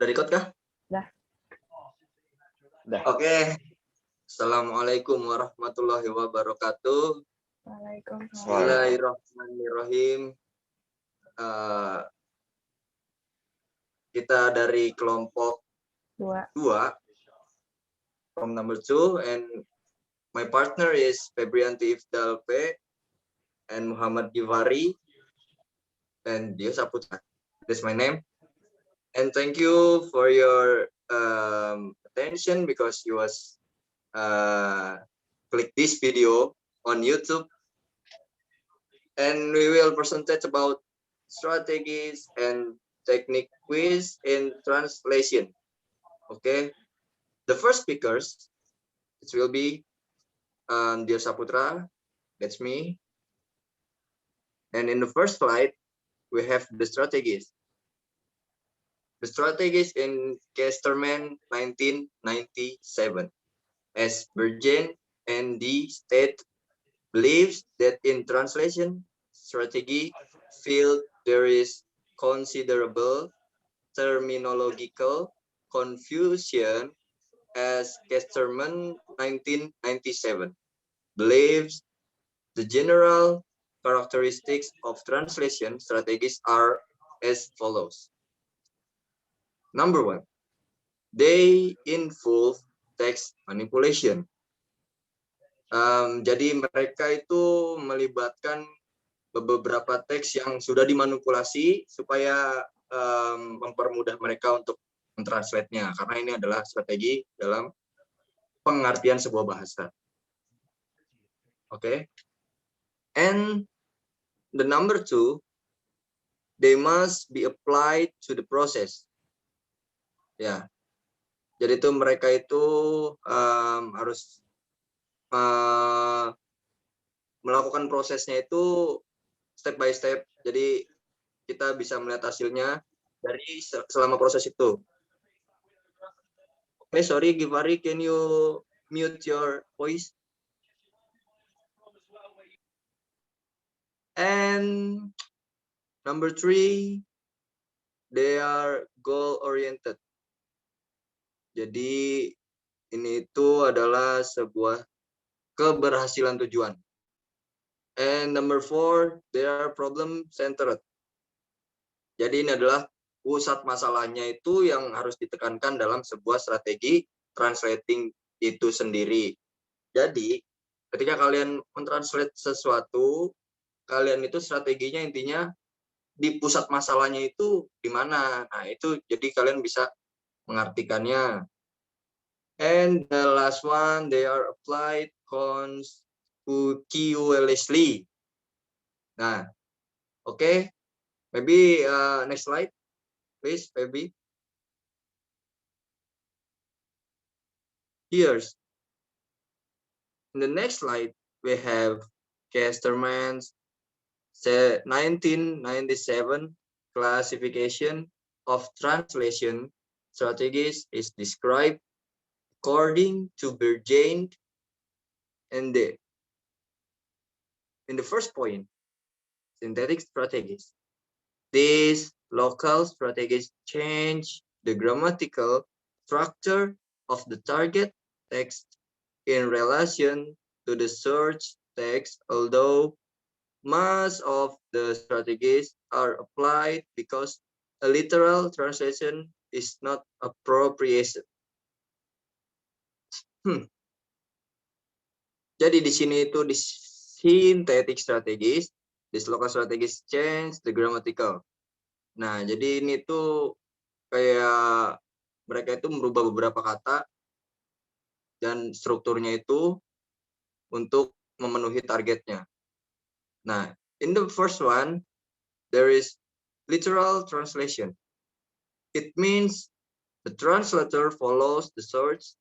Udah record kah? Dah. Oke. Assalamualaikum warahmatullahi wabarakatuh. Waalaikumsalam. Bismillahirrahmanirrahim. Kita dari kelompok 2, from number 2, and my partner is Febrianti Ifdal P and Muhammad Givari and Dio Saputra. That's my name. And thank you for your attention because you was click this video on YouTube, and we will present about strategies and technique quiz in translation. Okay, the first speakers, it will be Dio Saputra, that's me, and in the first slide we have the strategies. The strategies in Casterman 1997. As Virgin and the state believes that in translation strategy field there is considerable terminological confusion, as Casterman 1997 believes the general characteristics of translation strategies are as follows. Number 1, they involve text manipulation. Jadi mereka itu melibatkan beberapa teks yang sudah dimanipulasi supaya mempermudah mereka untuk mentranslate-nya, karena ini adalah strategi dalam pengertian sebuah bahasa. Okay. And the number 2, they must be applied to the process. Ya, jadi itu mereka itu harus melakukan prosesnya itu step by step. Jadi kita bisa melihat hasilnya dari selama proses itu. Okay, sorry, Givari, can you mute your voice? And number 3, they are goal oriented. Jadi ini itu adalah sebuah keberhasilan tujuan. And number 4, they are problem centered. Jadi ini adalah pusat masalahnya itu yang harus ditekankan dalam sebuah strategi translating itu sendiri. Jadi ketika kalian mentranslate sesuatu, kalian itu strateginya intinya di pusat masalahnya itu di mana. Nah, itu jadi kalian bisa mengartikannya. And the last one, they are applied conspicuously. Nah, okay. Maybe next slide, please, Feby. Here's in the next slide we have Casterman's 1997 classification of translation strategies is described according to Virgin and in the first point, synthetic strategies. These local strategies change the grammatical structure of the target text in relation to the search text, although most of the strategies are applied because a literal translation is not appropriate. Jadi di sini itu di synthetic strategies, this local strategies change the grammatical. Nah, jadi ini tuh kayak mereka itu merubah beberapa kata dan strukturnya itu untuk memenuhi targetnya. Nah, in the first one, there is literal translation. It means the translator follows the source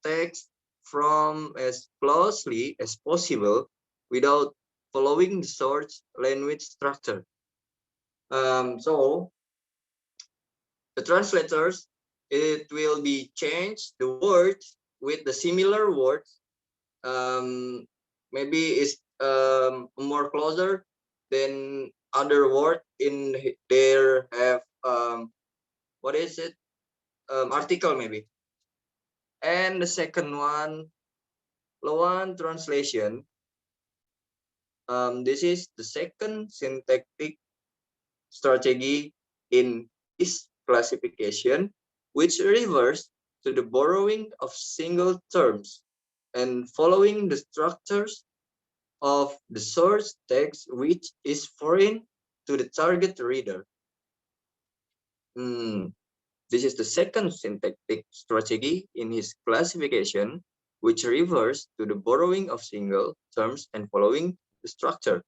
text from as closely as possible without following the source language structure. So the translators, it will be changed the words with the similar words. Maybe it's more closer than other word in there have what is it? article maybe. And the second one, Loan translation. This is the second syntactic strategy in this classification, which refers to the borrowing of single terms and following the structures of the source text which is foreign to the target reader. This is the second syntactic strategy in his classification, which refers to the borrowing of single terms and following the structure.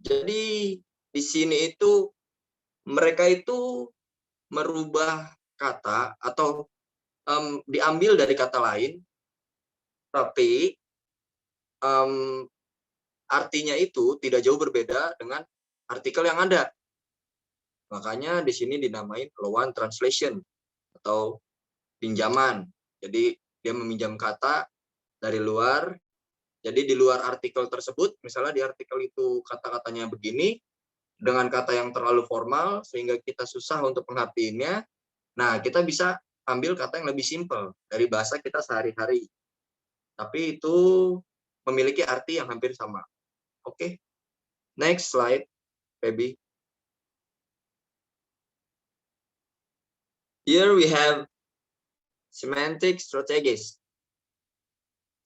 Jadi di sini itu mereka itu merubah kata atau diambil dari kata lain, tapi artinya itu tidak jauh berbeda dengan artikel yang ada. Makanya di sini dinamai loan translation atau pinjaman. Jadi dia meminjam kata dari luar. Jadi di luar artikel tersebut, misalnya di artikel itu kata-katanya begini, dengan kata yang terlalu formal sehingga kita susah untuk mengartiinnya. Nah, kita bisa ambil kata yang lebih simpel dari bahasa kita sehari-hari. Tapi itu memiliki arti yang hampir sama. Oke. Next slide, Feby. Here we have semantic strategies.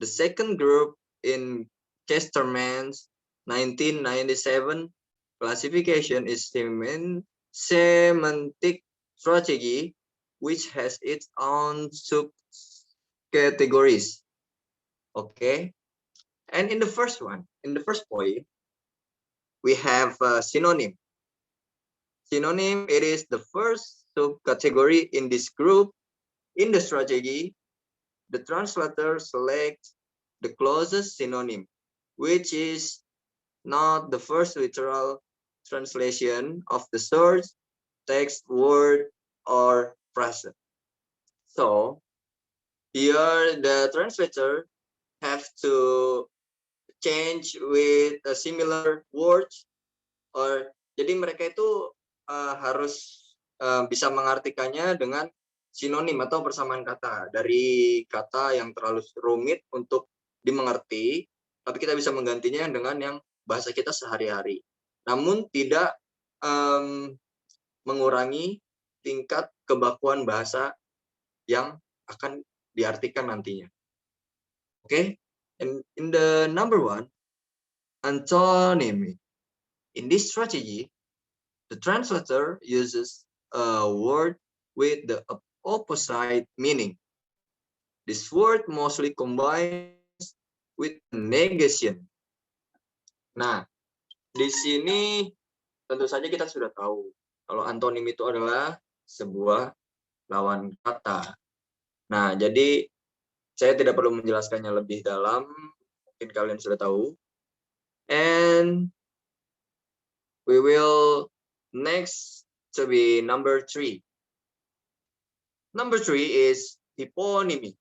The second group in Casterman's 1997 classification is semantic strategy, which has its own subcategories. Okay, and in the first point, we have synonym. Synonym, it is the first subcategory in this group. In the strategy, the translator selects the closest synonym, which is not the first literal translation of the source text, word, or phrase. So here the translator have to change with a similar words, or jadi mereka itu harus bisa mengartikannya dengan sinonim atau persamaan kata dari kata yang terlalu rumit untuk dimengerti, tapi kita bisa menggantinya dengan yang bahasa kita sehari-hari. Namun tidak mengurangi tingkat kebakuan bahasa yang akan diartikan nantinya. Okay, and in the number one, antonymy. In this strategy, the translator uses a word with the opposite meaning. This word mostly combines with negation. Nah, di sini tentu saja kita sudah tahu kalau antonim itu adalah sebuah lawan kata. Nah, jadi saya tidak perlu menjelaskannya lebih dalam, mungkin kalian sudah tahu. And we will next to be number 3. Number 3 is eponymy.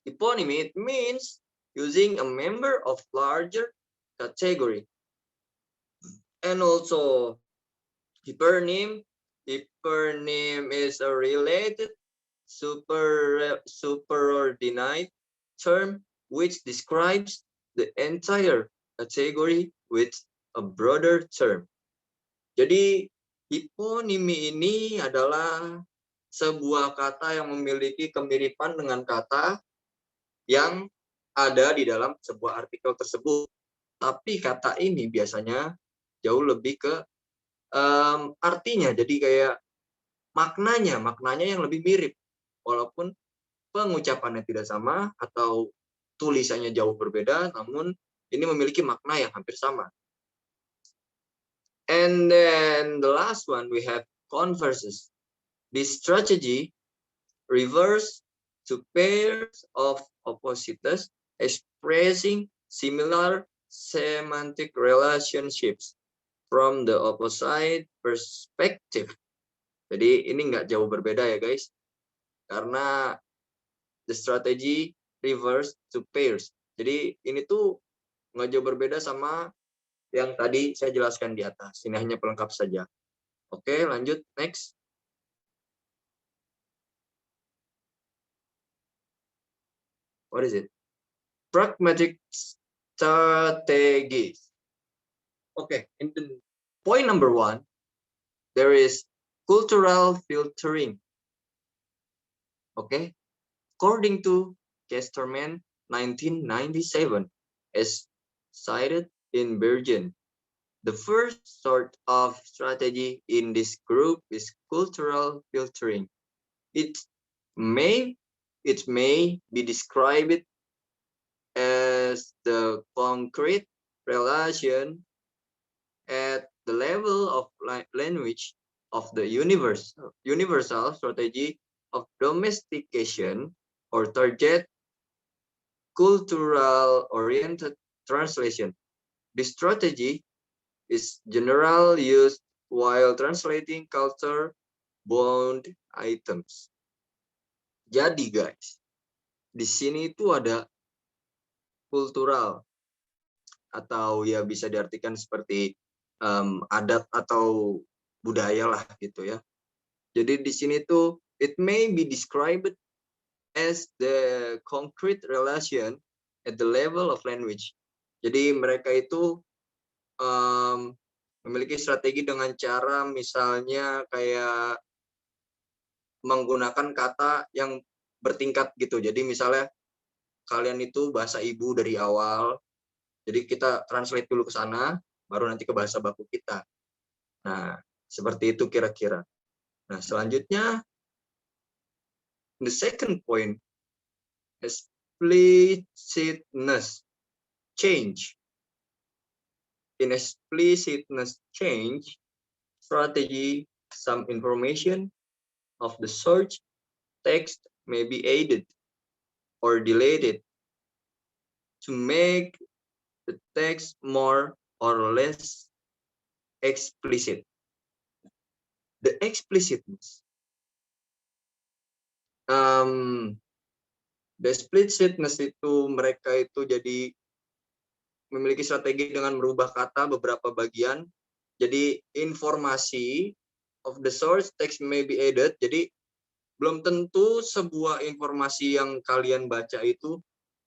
Eponymy, it means using a member of larger category. And also hypernym. Hypernym is a related superordinate term which describes the entire category with a broader term. Jadi eponymy ini adalah sebuah kata yang memiliki kemiripan dengan kata yang ada di dalam sebuah artikel tersebut. Tapi kata ini biasanya jauh lebih ke artinya, jadi kayak maknanya yang lebih mirip. Walaupun pengucapannya tidak sama atau tulisannya jauh berbeda, namun ini memiliki makna yang hampir sama. And then the last one, we have converses. This strategy refers to pairs of opposites expressing similar semantic relationships from the opposite perspective. Jadi ini nggak jauh berbeda ya guys, karena the strategy refers to pairs. Jadi ini tuh nggak jauh berbeda sama yang tadi saya jelaskan di atas. Ini hanya pelengkap saja. Oke, lanjut next. what is it? Pragmatic strategies. Okay, in the point number 1, there is cultural filtering. Okay, according to Casterman 1997, as cited in Bergen, the first sort of strategy in this group is cultural filtering. It may be described as the concrete relation at the level of language of the universal strategy of domestication or target cultural oriented translation. This strategy is general used while translating culture bound items. Jadi guys, di sini itu ada kultural atau ya bisa diartikan seperti adat atau budaya lah gitu ya. Jadi di sini tuh it may be described as the concrete relation at the level of language. Jadi mereka itu memiliki strategi dengan cara misalnya kayak menggunakan kata yang bertingkat gitu. Jadi misalnya kalian itu bahasa ibu dari awal, jadi kita translate dulu ke sana, baru nanti ke bahasa baku kita. Nah, seperti itu kira-kira. Nah, selanjutnya, the second point, explicitness change. In explicitness change strategy, some information of the search text may be added or deleted to make the text more or less explicit. The explicitness. The explicitness itu mereka itu jadi memiliki strategi dengan merubah kata beberapa bagian. Jadi informasi of the source text may be added. Jadi belum tentu sebuah informasi yang kalian baca itu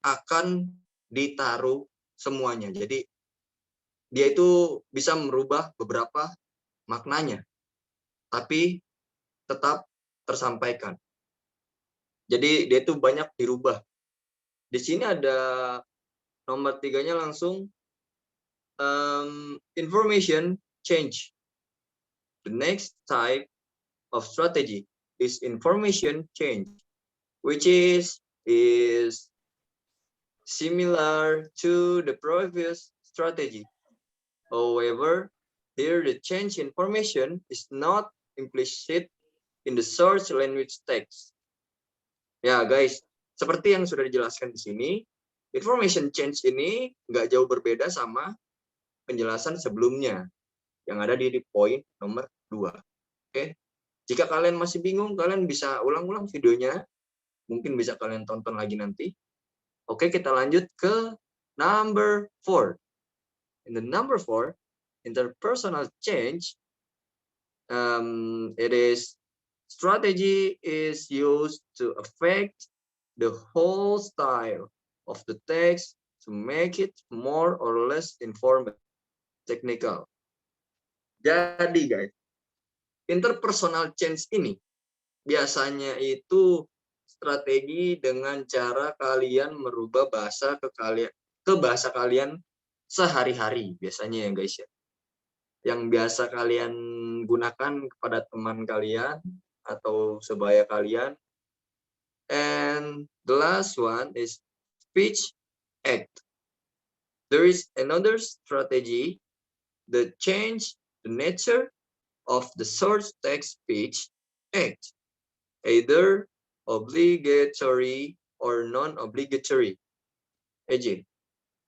akan ditaruh semuanya. Jadi dia itu bisa merubah beberapa maknanya, tapi tetap tersampaikan. Jadi dia itu banyak dirubah. Di sini ada nomor 3-nya langsung information change. The next type of strategy is information change, which is similar to the previous strategy. However, here the change information is not implicit in the source language text. Ya guys, seperti yang sudah dijelaskan di sini, information change ini nggak jauh berbeda sama penjelasan sebelumnya yang ada di poin nomor 2. Oke. Jika kalian masih bingung, kalian bisa ulang-ulang videonya. Mungkin bisa kalian tonton lagi nanti. Oke, kita lanjut ke number 4. In the number 4, interpersonal change, it is strategy is used to affect the whole style of the text to make it more or less informal, technical. Jadi guys, interpersonal change ini biasanya itu strategi dengan cara kalian merubah bahasa ke bahasa kalian sehari-hari biasanya ya guys ya. Yang biasa kalian gunakan kepada teman kalian atau sebaya kalian. And the last one is speech act. There is another strategy that change the nature of the source text speech act, either obligatory or non-obligatory. AJ,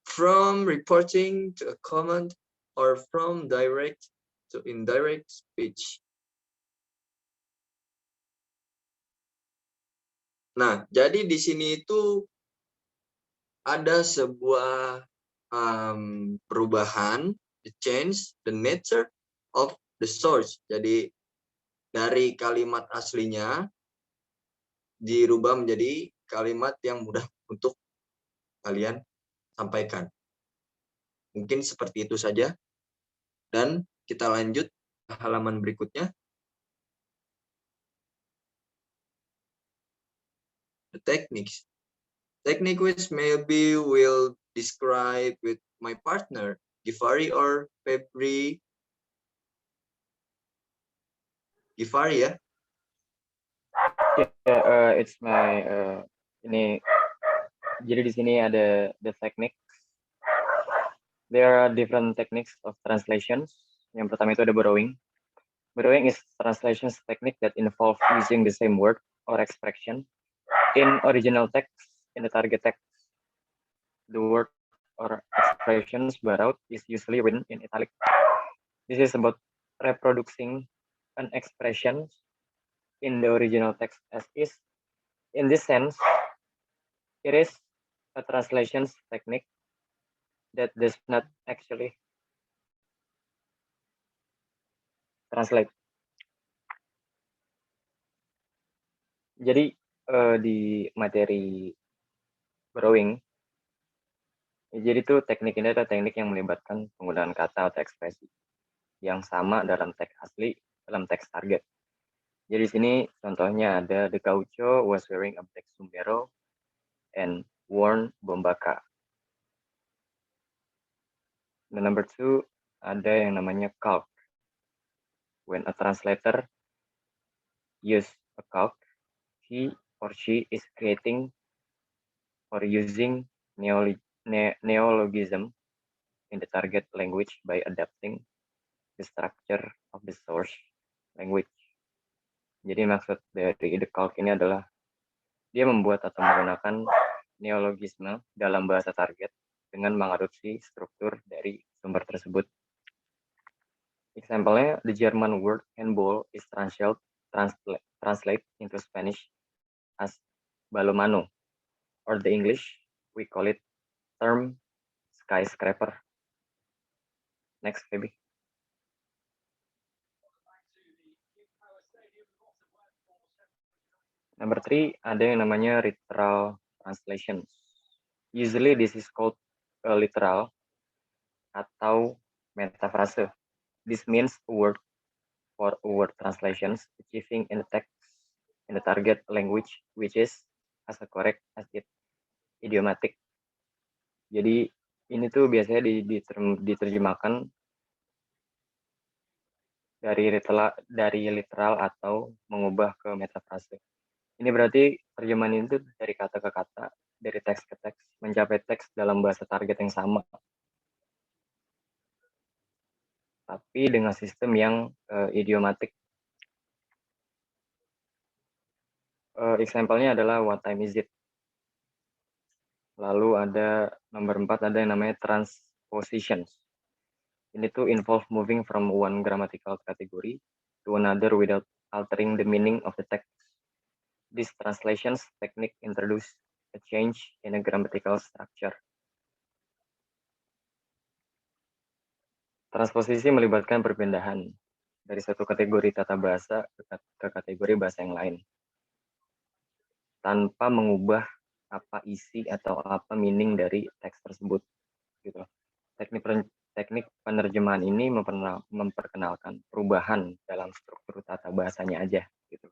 from reporting to a comment or from direct to indirect speech. Nah, jadi di sini itu ada sebuah perubahan, the change the nature of the source. Jadi dari kalimat aslinya dirubah menjadi kalimat yang mudah untuk kalian sampaikan. Mungkin seperti itu saja. Dan kita lanjut ke halaman berikutnya. The techniques. Technique which maybe will describe with my partner, Givari or Febri. Givari ya? It's my ini. Jadi di sini ada the techniques. There are different techniques of translations. Yang pertama itu ada borrowing. Borrowing is translations technique that involve using the same word or expression in original text in the target text. The word or expressions borrowed is usually written in italic. This is about reproducing an expression in the original text as is. In this sense, it is a translations technique that does not actually translate. Jadi di materi borrowing, jadi itu teknik ini adalah teknik yang melibatkan penggunaan kata atau ekspresi yang sama dalam teks asli, dalam teks target. Jadi di sini contohnya ada the gaucho was wearing a black sombrero and worn bombaca. The number 2 ada yang namanya calque. When a translator use a calque, he or she is creating or using neologism in the target language by adapting the structure of the source language. Jadi maksud dari the calque ini adalah dia membuat atau menggunakan neologisme dalam bahasa target dengan mengadopsi struktur dari sumber tersebut. Example-nya, the German word handball is translate into Spanish as balomano, or the English, we call it term skyscraper. Next, baby. Number 3, ada yang namanya literal translation. Usually this is called a literal atau metafrase. This means a word for a word translations achieving in the text in the target language which is as correct as it idiomatic. Jadi ini tuh biasanya diterjemahkan dari literal atau mengubah ke metafrase. Ini berarti terjemahan itu dari kata ke kata, dari teks ke teks, mencapai teks dalam bahasa target yang sama. Tapi dengan sistem yang idiomatik. Example-nya adalah what time is it? Lalu ada nomor 4 ada yang namanya transpositions. Ini tuh involve moving from one grammatical category to another without altering the meaning of the text. This translations technique introduce a change in a grammatical structure. Transposisi melibatkan perpindahan dari satu kategori tata bahasa ke kategori bahasa yang lain, tanpa mengubah apa isi atau apa meaning dari teks tersebut. Gitu. Teknik penerjemahan ini memperkenalkan perubahan dalam struktur tata bahasanya aja. Gitu.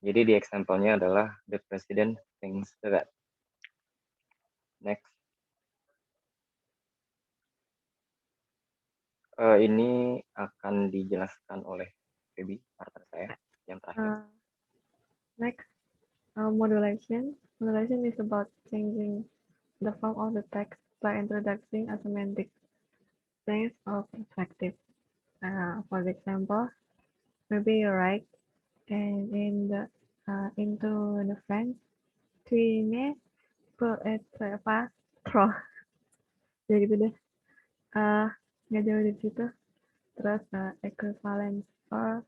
Jadi di example-nya adalah the president thinks that. Next. Ini akan dijelaskan oleh Baby, partner saya yang terakhir. Next, modulation. Modulation is about changing the form of the text by introducing a semantic change of perspective. For example, maybe you're right, and in the into the French, tuine peut être pas trop. Jadi gitu deh. Nggak jauh dari situ. Terus equivalence or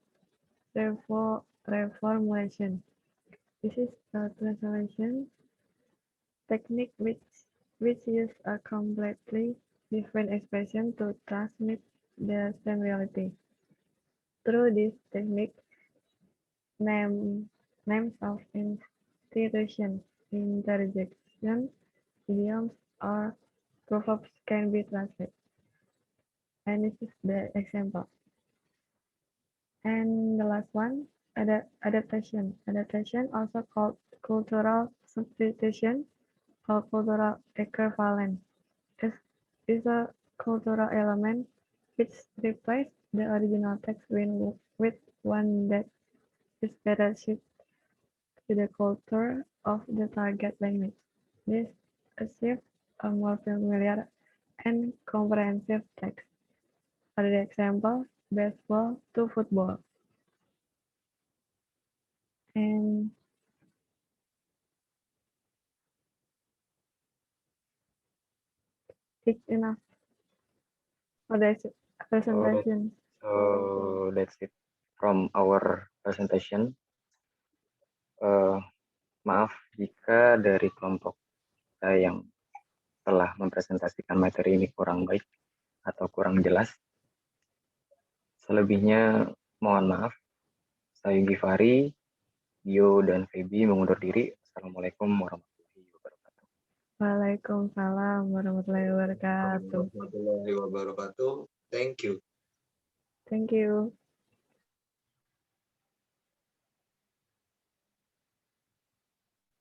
reformulation. This is a translation technique which use a completely different expression to transmit the same reality. Through this technique, names of institutions, interjection, idioms, or proverbs can be translated. And this is the example. And the last one, adaptation. Adaptation, also called cultural substitution or cultural equivalence, is a cultural element which replaces the original text with one that is better suited to the culture of the target language. This achieves a more familiar and comprehensive text. For the example, baseball to football. And it's enough for the presentation. So that's it from our presentation. Maaf jika dari kelompok saya yang telah mempresentasikan materi ini kurang baik atau kurang jelas. Selebihnya mohon maaf. Saya Gifari, Dio, dan Feby mengundur diri. Assalamualaikum warahmatullahi wabarakatuh. Waalaikumsalam warahmatullahi wabarakatuh. Warahmatullahi wabarakatuh. Thank you. Thank you.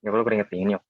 Ya kalau keringet dingin yuk.